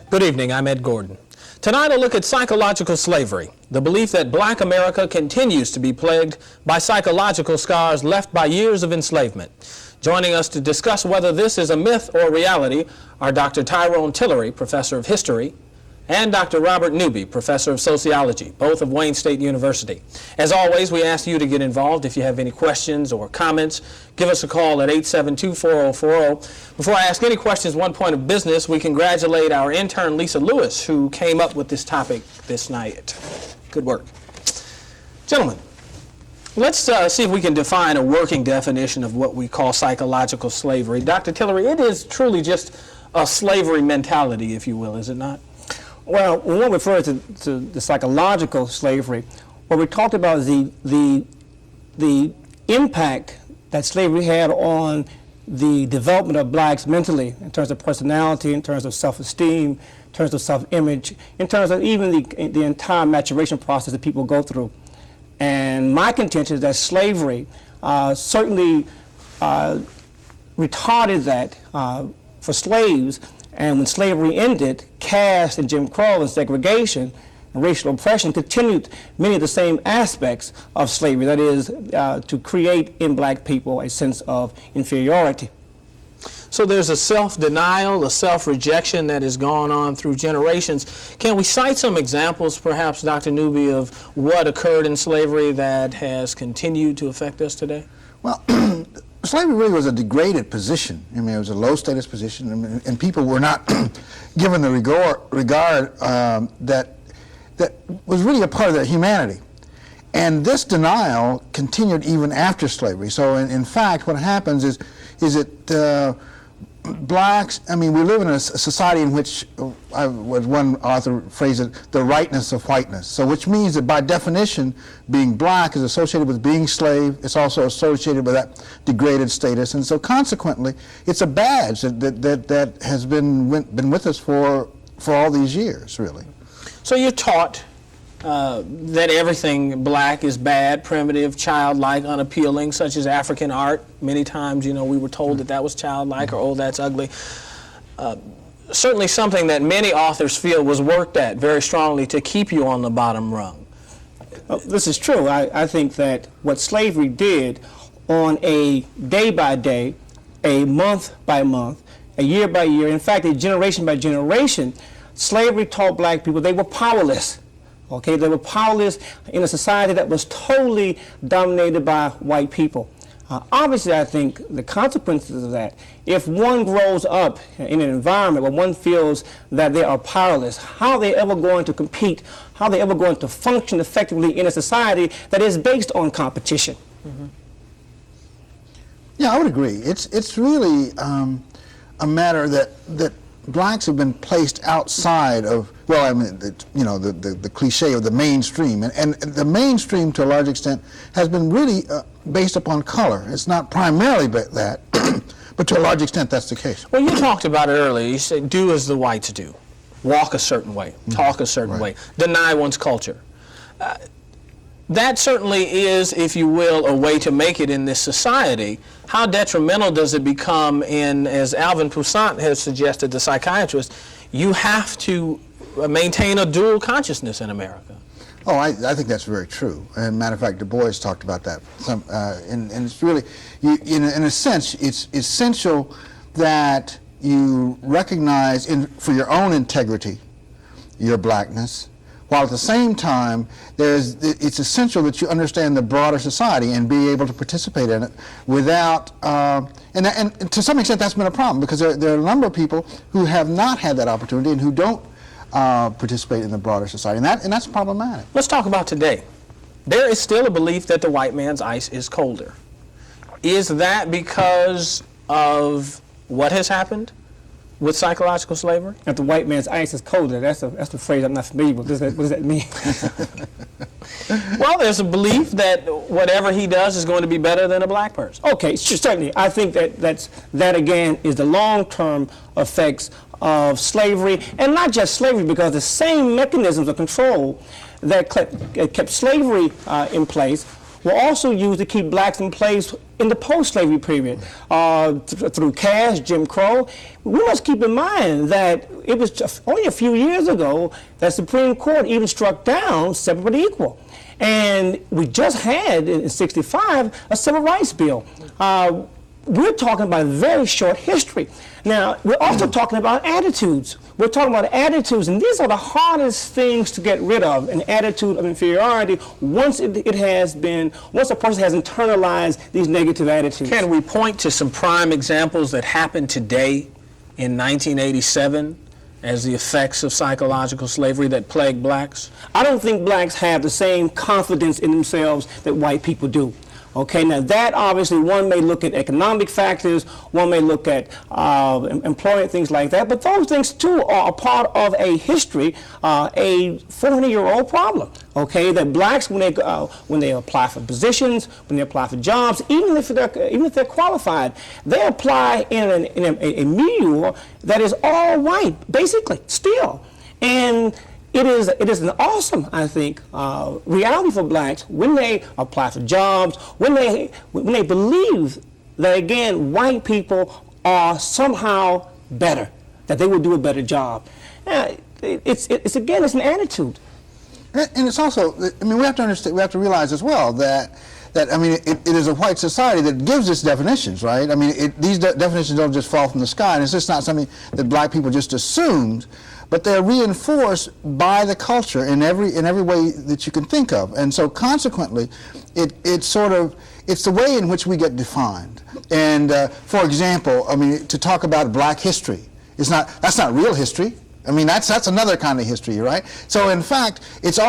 Good evening, I'm Ed Gordan. Tonight I'll look at psychological slavery, the belief that black America continues to be plagued by psychological scars left by years of enslavement. Joining us to discuss whether this is a myth or reality are Dr. Tyrone Tilory, Professor of History, and Dr. Robert Newby, Professor of Sociology, both of Wayne State University. As always, we ask you to get involved. If you have any questions or comments, give us a call at 872-4040. Before I ask any questions, one point of business, we congratulate our intern, Lisa Lewis, who came up with this topic this night. Good work. Gentlemen, let's see if we can define a working definition of what we call psychological slavery. Dr. Tilory, it is truly just a slavery mentality, if you will, is it not? Well, when we refer to the psychological slavery, what we talked about is the impact that slavery had on the development of blacks mentally, in terms of personality, in terms of self-esteem, in terms of self-image, in terms of even the entire maturation process that people go through. And my contention is that slavery certainly retarded that for slaves. And when slavery ended, caste and Jim Crow and segregation and racial oppression continued many of the same aspects of slavery, that is, to create in black people a sense of inferiority. So there's a self-denial, a self-rejection that has gone on through generations. Can we cite some examples, perhaps, Dr. Newby, of what occurred in slavery that has continued to affect us today? Well, slavery really was a degraded position. I mean, it was a low-status position, and people were not given the regard that was really a part of their humanity. And this denial continued even after slavery. So, in fact, what happens is that blacks, I mean, we live in a society in which, as one author phrased it, the rightness of whiteness. So which means that by definition, being black is associated with being slave. It's also associated with that degraded status. And so consequently, it's a badge that has been with us for all these years, really. So you're taught that everything black is bad, primitive, childlike, unappealing, such as African art. Many times, you know, we were told that that was childlike, or, oh, that's ugly. Certainly something that many authors feel was worked at very strongly to keep you on the bottom rung. This is true. I think that what slavery did on a day-by-day, a month-by-month, a year-by-year, in fact, a generation-by-generation, slavery taught black people they were powerless. Okay, they were powerless in a society that was totally dominated by white people. Obviously, I think the consequences of that, if one grows up in an environment where one feels that they are powerless, how are they ever going to compete? How are they ever going to function effectively in a society that is based on competition? Mm-hmm. Yeah, I would agree. It's really a matter that blacks have been placed outside of, well, I mean, the cliche of the mainstream. And the mainstream, to a large extent, has been really based upon color. It's not primarily that, but to a large extent, that's the case. Well, you talked about it earlier. You said, do as the whites do. Walk a certain way, talk a certain way, deny one's culture. That certainly is, if you will, a way to make it in this society. How detrimental does it become in, as Alvin Toussaint has suggested, the psychiatrist, you have to maintain a dual consciousness in America? Oh, I think that's very true. And matter of fact, Du Bois talked about that. And it's really, in a sense, it's essential that you recognize for your own integrity, your blackness, while at the same time, it's essential that you understand the broader society and be able to participate in it without, and to some extent that's been a problem, because there are a number of people who have not had that opportunity and who don't participate in the broader society, and that's problematic. Let's talk about today. There is still a belief that the white man's ice is colder. Is that because of what has happened with psychological slavery? That the white man's ice is colder. That's the phrase I'm not familiar with. What does that mean? Well, there's a belief that whatever he does is going to be better than a black person. Okay, certainly. I think that again is the long-term effects of slavery, and not just slavery, because the same mechanisms of control that kept slavery in place were also used to keep blacks in place in the post-slavery period through caste, Jim Crow. We must keep in mind that it was just only a few years ago that Supreme Court even struck down separate but equal. And we just had, in '65, a civil rights bill. We're talking about a very short history. Now, we're also talking about attitudes. We're talking about attitudes, and these are the hardest things to get rid of, an attitude of inferiority, once a person has internalized these negative attitudes. Can we point to some prime examples that happened today in 1987 as the effects of psychological slavery that plagued blacks? I don't think blacks have the same confidence in themselves that white people do. Okay, now that obviously one may look at economic factors, one may look at employment, things like that, but those things too are a part of a history, a 400-year-old problem. Okay, that blacks, when they apply for positions, when they apply for jobs, even if they're qualified, they apply in a milieu that is all white, basically, still. And it is an awesome, I think, reality for blacks when they apply for jobs, when they believe that, again, white people are somehow better, that they will do a better job. It's an attitude. And it's also, I mean, we have to understand, we have to realize as well that I mean, it is a white society that gives us definitions, right? I mean, these definitions don't just fall from the sky, and it's just not something that black people just assumed, but they're reinforced by the culture in every way that you can think of. And so consequently, it's the way in which we get defined. And for example, I mean, to talk about black history, that's not real history. I mean, that's another kind of history, right? So in fact, it's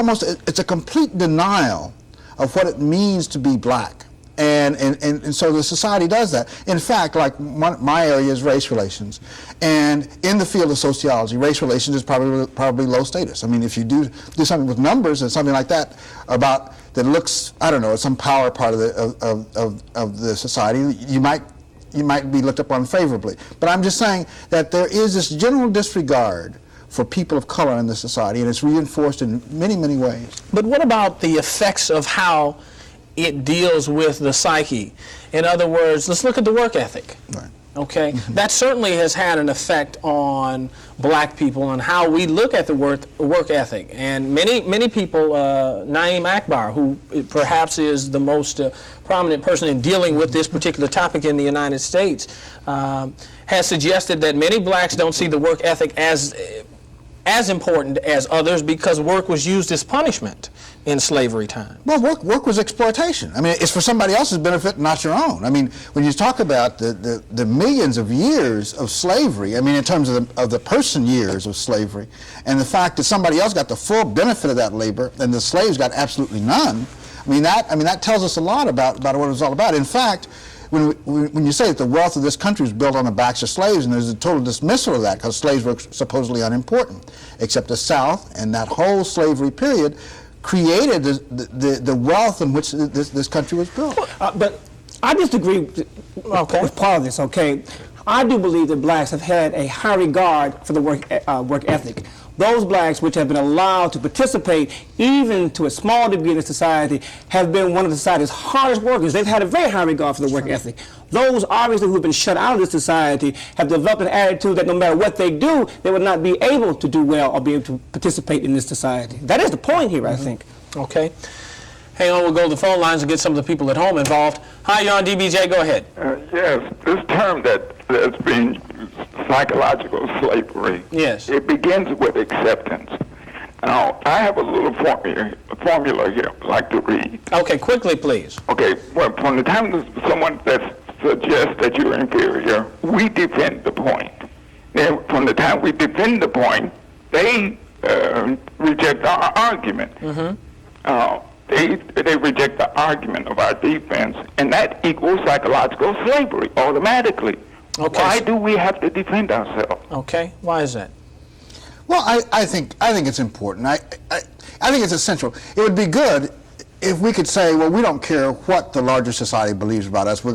a complete denial of what it means to be black. And so the society does that. In fact, like my area is race relations. And in the field of sociology, race relations is probably low status. I mean, if you do something with numbers and something like that that looks, I don't know, some power part of the society, you might be looked upon favorably. But I'm just saying that there is this general disregard for people of color in the society, and it's reinforced in many, many ways. But what about the effects of how it deals with the psyche? In other words, let's look at the work ethic. Right. Okay? That certainly has had an effect on black people and how we look at the work ethic. And many people, Naeem Akbar, who perhaps is the most prominent person in dealing with this particular topic in the United States, has suggested that many blacks don't see the work ethic as important as others because work was used as punishment in slavery time. Well, work was exploitation. I mean, it's for somebody else's benefit, not your own. I mean, when you talk about the millions of years of slavery, I mean, in terms of the person years of slavery, and the fact that somebody else got the full benefit of that labor and the slaves got absolutely none, I mean, that tells us a lot about what it was all about. In fact, when you say that the wealth of this country was built on the backs of slaves, and there's a total dismissal of that because slaves were supposedly unimportant, except the South and that whole slavery period created the wealth in which this country was built. But I disagree with part of this, okay? I do believe that blacks have had a high regard for the work ethic. Those blacks which have been allowed to participate even to a small degree in the society have been one of the society's hardest workers. They've had a very high regard for the work ethic. Those obviously who have been shut out of this society have developed an attitude that no matter what they do, they would not be able to do well or be able to participate in this society. That is the point here, I think. Okay. Hang on, we'll go to the phone lines and get some of the people at home involved. Hi, you're on DBJ. Go ahead. Yes, this term that's being psychological slavery. Yes. It begins with acceptance. Now, I have a little formula here I'd like to read. Okay, quickly, please. Okay, well, from the time someone that suggests that you're inferior, we defend the point. Then, from the time we defend the point, they reject our argument. Mm-hmm. They reject the argument of our defense, and that equals psychological slavery automatically. Okay. Why do we have to defend ourselves? Okay, why is that? Well, I think it's important. I think it's essential. It would be good if we could say, well, we don't care what the larger society believes about us. We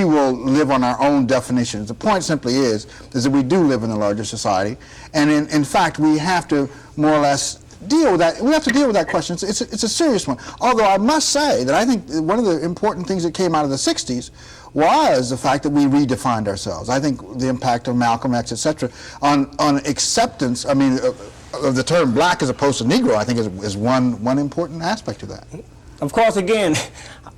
will live on our own definitions. The point simply is that we do live in a larger society, and in fact, we have to more or less deal with that. We have to deal with that question. It's a serious one. Although I must say that I think one of the important things that came out of the 60s was the fact that we redefined ourselves. I think the impact of Malcolm X, etc., on acceptance, I mean, of the term black as opposed to Negro, I think is one important aspect of that. Of course, again,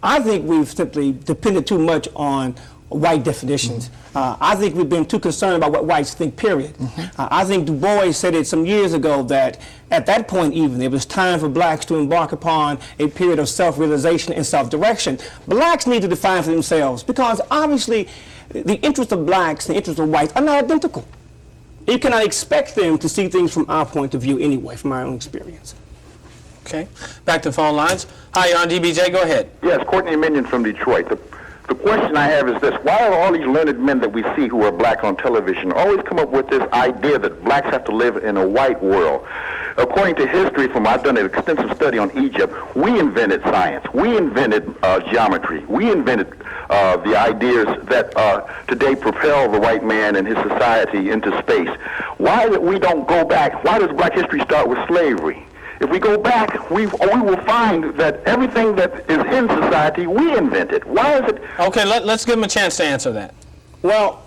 I think we've simply depended too much on white definitions. I think we've been too concerned about what whites think, period. I think Du Bois said it some years ago that at that point even, it was time for blacks to embark upon a period of self-realization and self-direction. Blacks need to define for themselves because obviously the interests of blacks and the interests of whites are not identical. You cannot expect them to see things from our point of view anyway, from our own experience. Okay, back to the phone lines. Hi, you're on DBJ, go ahead. Yes, Courtney Minion from Detroit. The question I have is this: why are all these learned men that we see who are black on television always come up with this idea that blacks have to live in a white world? According to history, I've done an extensive study on Egypt, we invented science, we invented geometry, we invented the ideas that today propel the white man and his society into space. Why that we don't go back? Why does black history start with slavery? If we go back, we will find that everything that is in society, we invented. Why is it? Okay, let's give him a chance to answer that. Well,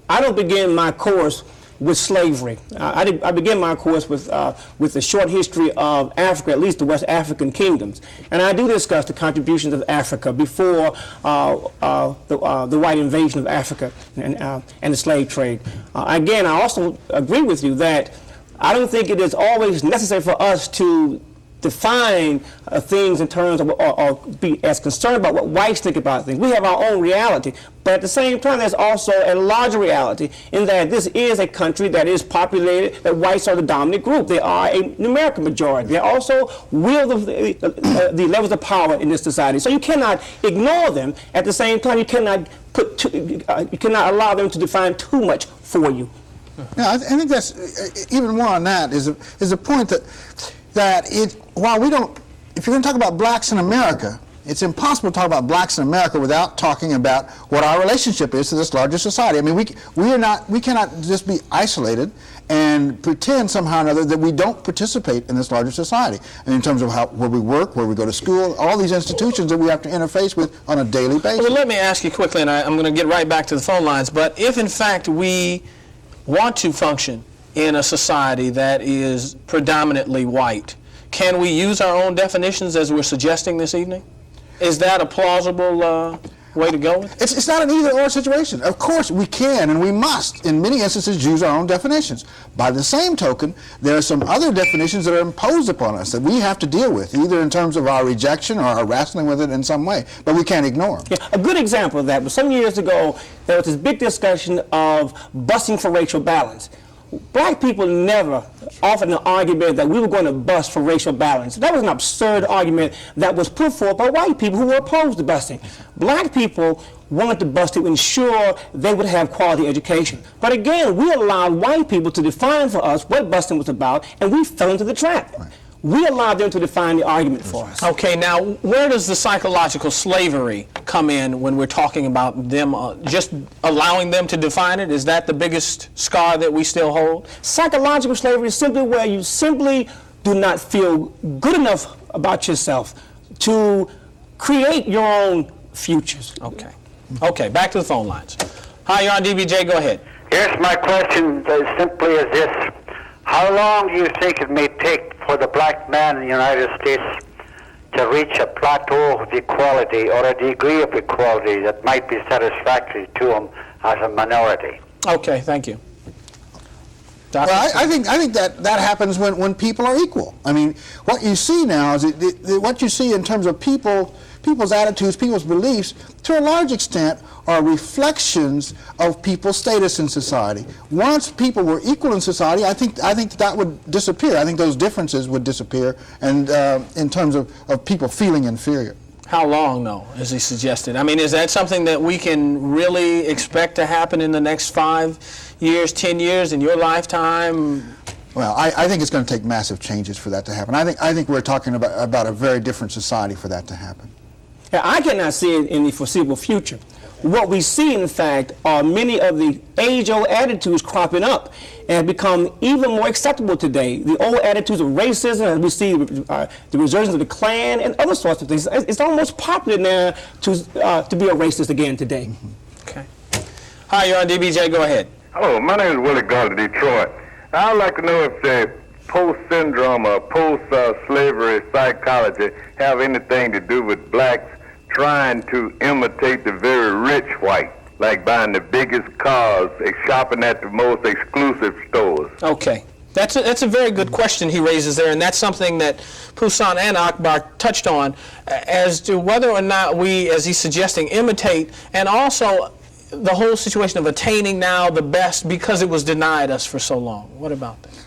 I don't begin my course with slavery. I begin my course with the short history of Africa, at least the West African kingdoms. And I do discuss the contributions of Africa before the white invasion of Africa and the slave trade. Again, I also agree with you that I don't think it is always necessary for us to define things in terms of or be as concerned about what whites think about things. We have our own reality, but at the same time there's also a larger reality in that this is a country that is populated, that whites are the dominant group. They are a numerical majority. They also wield the levels of power in this society. So you cannot ignore them. At the same time, you cannot allow them to define too much for you. Yeah, I think that's even more on that is a point that while we don't, if you're going to talk about blacks in America, it's impossible to talk about blacks in America without talking about what our relationship is to this larger society. I mean, we cannot just be isolated and pretend somehow or another that we don't participate in this larger society. And in terms of where we work, where we go to school, all these institutions that we have to interface with on a daily basis. Well, let me ask you quickly, and I'm going to get right back to the phone lines, but if in fact we want to function in a society that is predominantly white, can we use our own definitions as we're suggesting this evening? Is that a plausible way to go with it? It's not an either-or situation. Of course, we can and we must, in many instances, use our own definitions. By the same token, there are some other definitions that are imposed upon us that we have to deal with, either in terms of our rejection or our wrestling with it in some way, but we can't ignore them. Yeah, a good example of that was some years ago, there was this big discussion of busing for racial balance. Black people never offered an argument that we were going to bust for racial balance. That was an absurd argument that was put forth by white people who were opposed to busing. Black people wanted to bust to ensure they would have quality education. But again, we allowed white people to define for us what busing was about, and we fell into the trap. Right. We allowed them to define the argument for us. Okay, now where does the psychological slavery come in when we're talking about them just allowing them to define it? Is that the biggest scar that we still hold? Psychological slavery is simply where you simply do not feel good enough about yourself to create your own futures. Okay. Okay, back to the phone lines. Hi, you're on DBJ, go ahead. Yes, my question is simply as this. How long do you think it may take for the black man in the United States to reach a plateau of equality or a degree of equality that might be satisfactory to him as a minority? Okay, thank you. Dr. Well, I think that happens when people are equal. I mean, what you see now is what you see in terms of people's attitudes, people's beliefs, to a large extent, are reflections of people's status in society. Once people were equal in society, I think that would disappear. I think those differences would disappear, and in terms of people feeling inferior. How long, though, as he suggested? I mean, is that something that we can really expect to happen in the next 5 years, 10 years, in your lifetime? Well, I think it's going to take massive changes for that to happen. I think we're talking about a very different society for that to happen. Yeah, I cannot see it in the foreseeable future. what we see, in fact, are many of the age-old attitudes cropping up and have become even more acceptable today. The old attitudes of racism, as we see the resurgence of the Klan and other sorts of things. It's almost popular now to be a racist again today. Okay. Hi, you're on DBJ. Go ahead. Hello, my name is Willie Gardner, Detroit. I'd like to know if the post-syndrome or post-slavery psychology have anything to do with blacks trying to imitate the very rich white, like buying the biggest cars, shopping at the most exclusive stores. Okay. That's a very good question he raises there, and that's something that Poussin and Akbar touched on as to whether or not we, as he's suggesting, imitate, and also the whole situation of attaining now the best because it was denied us for so long. What about that?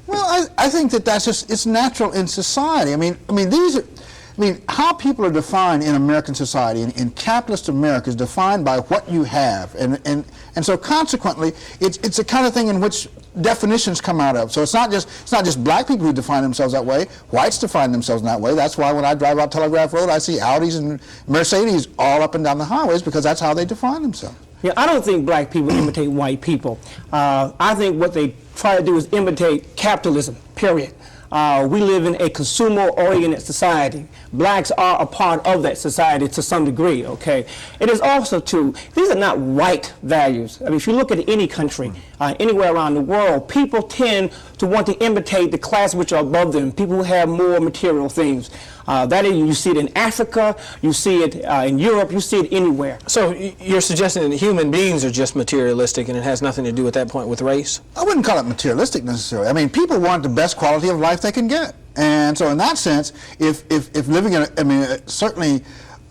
Well, I think that's just, it's natural in society. I mean, how people are defined in American society, in capitalist America, is defined by what you have, and so consequently, it's the kind of thing in which definitions come out of. So it's not just black people who define themselves that way. Whites define themselves in that way. That's why when I drive out Telegraph Road, I see Audis and Mercedes all up and down the highways, because that's how they define themselves. Yeah, I don't think black people imitate white people. I think what they try to do is imitate capitalism, period. We live in a consumer-oriented society. Blacks are a part of that society to some degree, okay? It is also true, these are not white values. I mean, if you look at any country, anywhere around the world, people tend to want to imitate the class which are above them, people who have more material things. That is, you see it in Africa, you see it in Europe, you see it anywhere. So you're suggesting that human beings are just materialistic and it has nothing to do at that point with race? I wouldn't call it materialistic necessarily. I mean, people want the best quality of life they can get. And so in that sense, if living in, certainly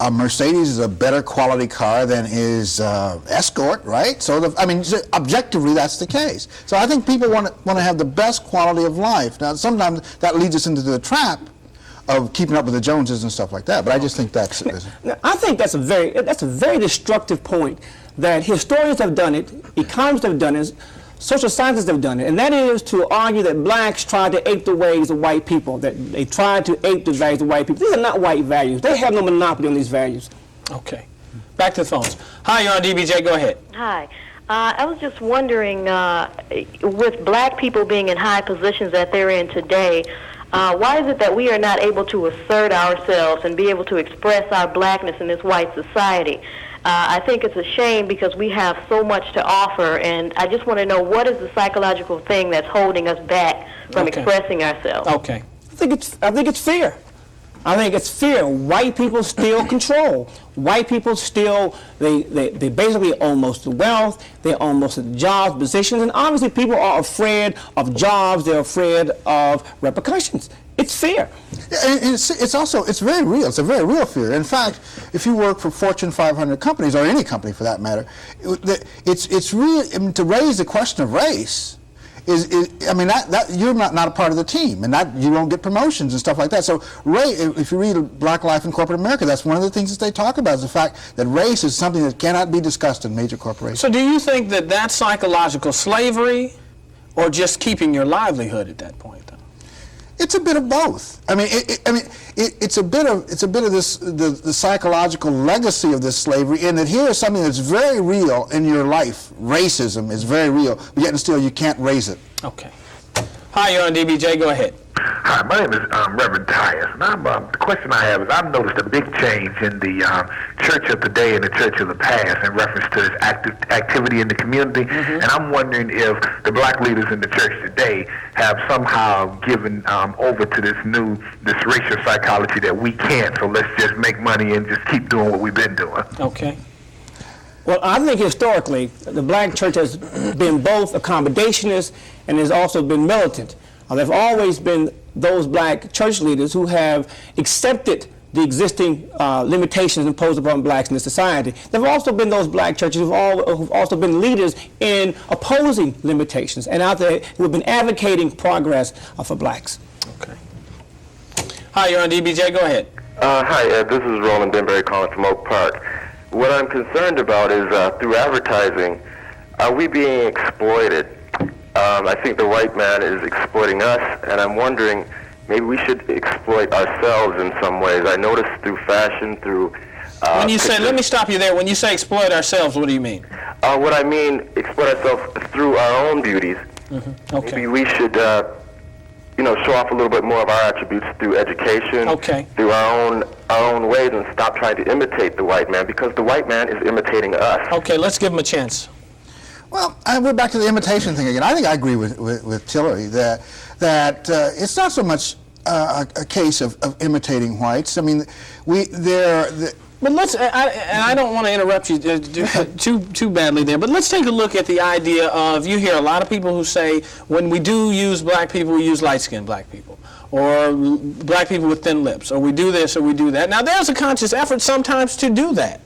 a Mercedes is a better quality car than is Escort, right? So, objectively, that's the case. So I think people want to have the best quality of life. Now, sometimes that leads us into the trap of keeping up with the Joneses and stuff like that. But I just think that's. I think that's a very destructive point. That historians have done it, economists have done it, social scientists have done it, and that is to argue that blacks try to ape the ways of white people. That they try to ape the values of white people. These are not white values. They have no monopoly on these values. Okay. Back to the phones. Hi, you're on DBJ. Go ahead. Hi. I was just wondering, with black people being in high positions that they're in today, why is it that we are not able to assert ourselves and be able to express our blackness in this white society? I think it's a shame because we have so much to offer, and I just want to know what is the psychological thing that's holding us back from expressing ourselves. Okay. I think it's fear. I think it's fear. White people steal control. White people steal, they basically own most of the wealth, they own most of the jobs, positions, and obviously people are afraid of jobs, they're afraid of repercussions. It's fear. And it's very real. It's a very real fear. In fact, if you work for Fortune 500 companies, or any company for that matter, it's real. I mean, to raise the question of race that you're not a part of the team, and that you don't get promotions and stuff like that. So if you read Black Life in Corporate America, that's one of the things that they talk about, is the fact that race is something that cannot be discussed in major corporations. So do you think that that's psychological slavery, or just keeping your livelihood at that point, though? It's a bit of both. It's a bit of this the psychological legacy of this slavery, in that here is something that's very real in your life. Racism is very real, but yet and still you can't raise it. Okay. Hi, you're on DBJ. Go ahead. Hi, my name is Reverend Tyus, and the question I have is, I've noticed a big change in the church of today and the church of the past in reference to this activity in the community, and I'm wondering if the black leaders in the church today have somehow given over to this racial psychology that we can't, so let's just make money and just keep doing what we've been doing. Okay. Well, I think historically the black church has been both accommodationist and has also been militant. There have always been those black church leaders who have accepted the existing limitations imposed upon blacks in the society. There have also been those black churches who've also been leaders in opposing limitations and out there who have been advocating progress for blacks. Okay. Hi, you're on DBJ. Go ahead. Hi, Ed. This is Roland Denbury calling from Oak Park. What I'm concerned about is through advertising, are we being exploited? I think the white man is exploiting us, and I'm wondering maybe we should exploit ourselves in some ways. I noticed through fashion, through When you say, let me stop you there. When you say exploit ourselves, what do you mean? What I mean, exploit ourselves through our own beauties. Mm-hmm. Okay. Maybe we should, show off a little bit more of our attributes through education, through our own ways, and stop trying to imitate the white man, because the white man is imitating us. Okay, let's give him a chance. Well, we're back to the imitation thing again. I think I agree with Tilory that it's not so much a case of imitating whites. I mean, But let's, and I don't want to interrupt you too badly there, but let's take a look at the idea of, you hear a lot of people who say, when we do use black people, we use light-skinned black people, or black people with thin lips, or we do this or we do that. Now, there's a conscious effort sometimes to do that.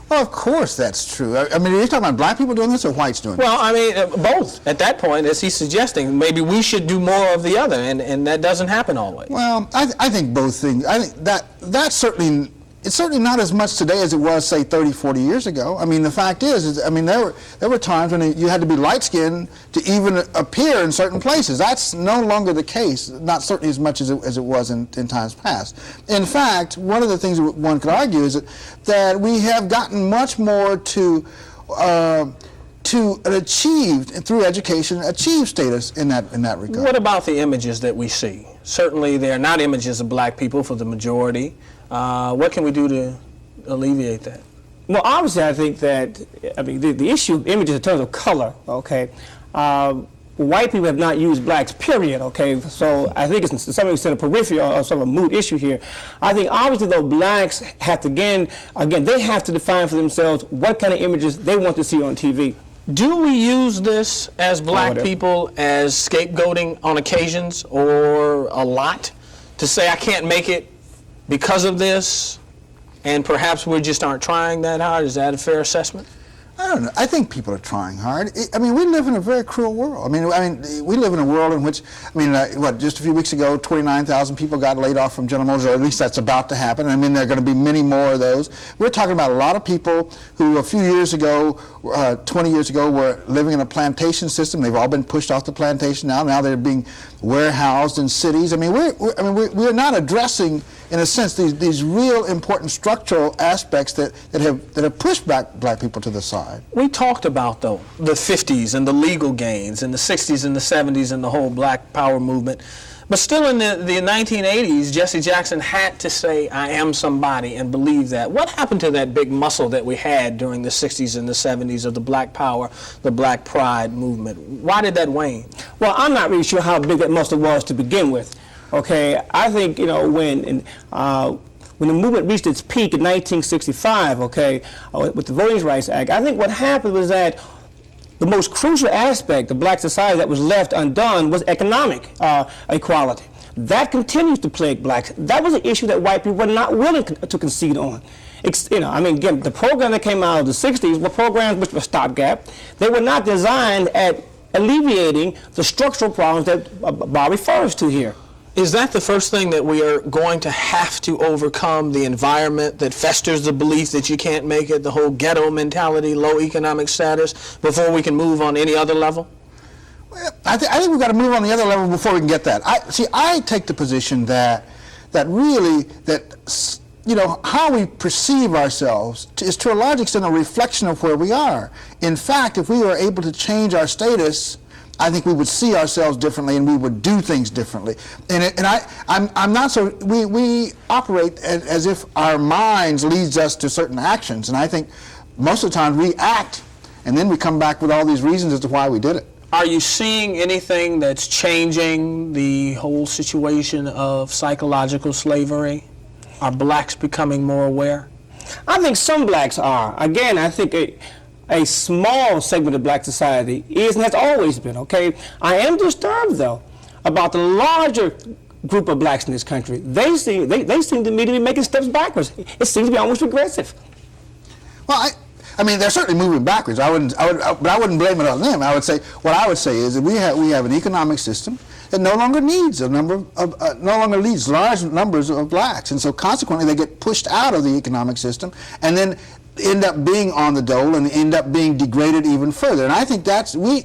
Well, of course that's true. I mean, are you talking about black people doing this or whites doing this? Well, I mean, both. At that point, as he's suggesting, maybe we should do more of the other, and that doesn't happen always. Well, I think both things. I think that's certainly... It's certainly not as much today as it was, say, 30, 40 years ago. I mean, the fact is I mean, there were times when you had to be light-skinned to even appear in certain places. That's no longer the case, not certainly as much as it was in times past. In fact, one of the things one could argue is that we have gotten much more to achieve, through education, achieve status in that regard. What about the images that we see? Certainly, they are not images of black people for the majority. What can we do to alleviate that? Well, obviously, I think that, the issue of images in terms of color, okay, white people have not used blacks, period, okay, so I think it's to some extent a peripheral or sort of a moot issue here. I think obviously, though, blacks have to, again, they have to define for themselves what kind of images they want to see on TV. Do we use this as black people as scapegoating on occasions, or a lot, to say I can't make it because of this, and perhaps we just aren't trying that hard? Is that a fair assessment? I don't know. I think people are trying hard. I mean, we live in a very cruel world. I mean, we live in a world in which, just a few weeks ago, 29,000 people got laid off from General Motors, or at least that's about to happen. I mean, there are going to be many more of those. We're talking about a lot of people who a few years ago, 20 years ago, were living in a plantation system. They've all been pushed off the plantation now. Now they're being warehoused in cities. I mean, we're not addressing, in a sense, these real important structural aspects that have pushed black people to the side. We talked about, though, the 50s and the legal gains, and the 60s and the 70s and the whole black power movement. But still in the 1980s, Jesse Jackson had to say, I am somebody, and believe that. What happened to that big muscle that we had during the 60s and the 70s of the black power, the black pride movement? Why did that wane? Well, I'm not really sure how big that muscle was to begin with. Okay, I think, when the movement reached its peak in 1965, okay, with the Voting Rights Act, I think what happened was that the most crucial aspect of black society that was left undone was economic equality. That continues to plague blacks. That was an issue that white people were not willing to concede on. Again, the program that came out of the 60s were programs which were stopgap. They were not designed at alleviating the structural problems that Bob refers to here. Is that the first thing that we are going to have to overcome, the environment that festers the belief that you can't make it, the whole ghetto mentality, low economic status, before we can move on any other level? Well, I think we've got to move on the other level before we can get that. I take the position that how we perceive ourselves is to a large extent a reflection of where we are. In fact, if we were able to change our status, I think we would see ourselves differently and we would do things differently. I'm not so, we operate as if our minds leads us to certain actions, and I think most of the time we act and then we come back with all these reasons as to why we did it. Are you seeing anything that's changing the whole situation of psychological slavery? Are blacks becoming more aware? I think some blacks are. Again, I think a small segment of black society is, and has always been, okay? I am disturbed, though, about the larger group of blacks in this country. They seem to me to be making steps backwards. It seems to be almost regressive. Well, they're certainly moving backwards. But I wouldn't blame it on them. I would say, what I would say is that we have an economic system that no longer needs large numbers of blacks, and so consequently they get pushed out of the economic system, and then end up being on the dole and end up being degraded even further. And I think that's, we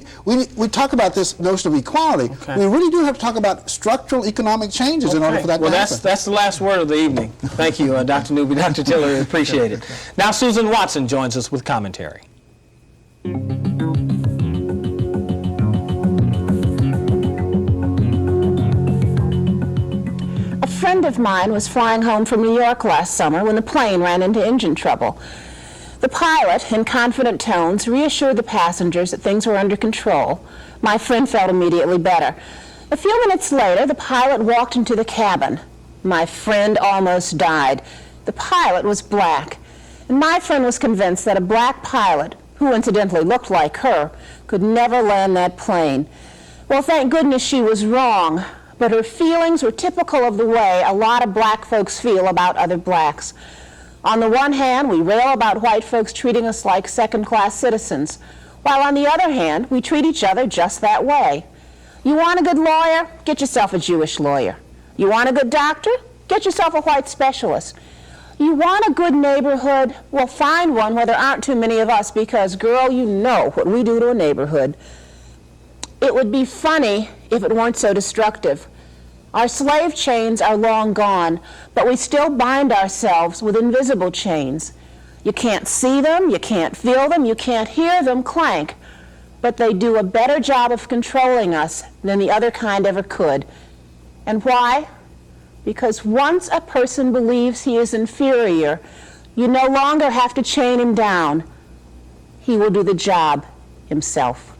talk about this notion of equality. Okay. We really do have to talk about structural economic changes in order for that to happen. That's the last word of the evening. Thank you, Dr. Newby, Dr. Tilory, appreciate it. Now Susan Watson joins us with commentary. A friend of mine was flying home from New York last summer when the plane ran into engine trouble. The pilot, in confident tones, reassured the passengers that things were under control. My friend felt immediately better. A few minutes later, the pilot walked into the cabin. My friend almost died. The pilot was black, and my friend was convinced that a black pilot, who incidentally looked like her, could never land that plane. Well, thank goodness she was wrong, but her feelings were typical of the way a lot of black folks feel about other blacks. On the one hand, we rail about white folks treating us like second-class citizens, while on the other hand, we treat each other just that way. You want a good lawyer? Get yourself a Jewish lawyer. You want a good doctor? Get yourself a white specialist. You want a good neighborhood? Well, find one where there aren't too many of us, because, girl, you know what we do to a neighborhood. It would be funny if it weren't so destructive. Our slave chains are long gone, but we still bind ourselves with invisible chains. You can't see them, you can't feel them, you can't hear them clank, but they do a better job of controlling us than the other kind ever could. And why? Because once a person believes he is inferior, you no longer have to chain him down. He will do the job himself.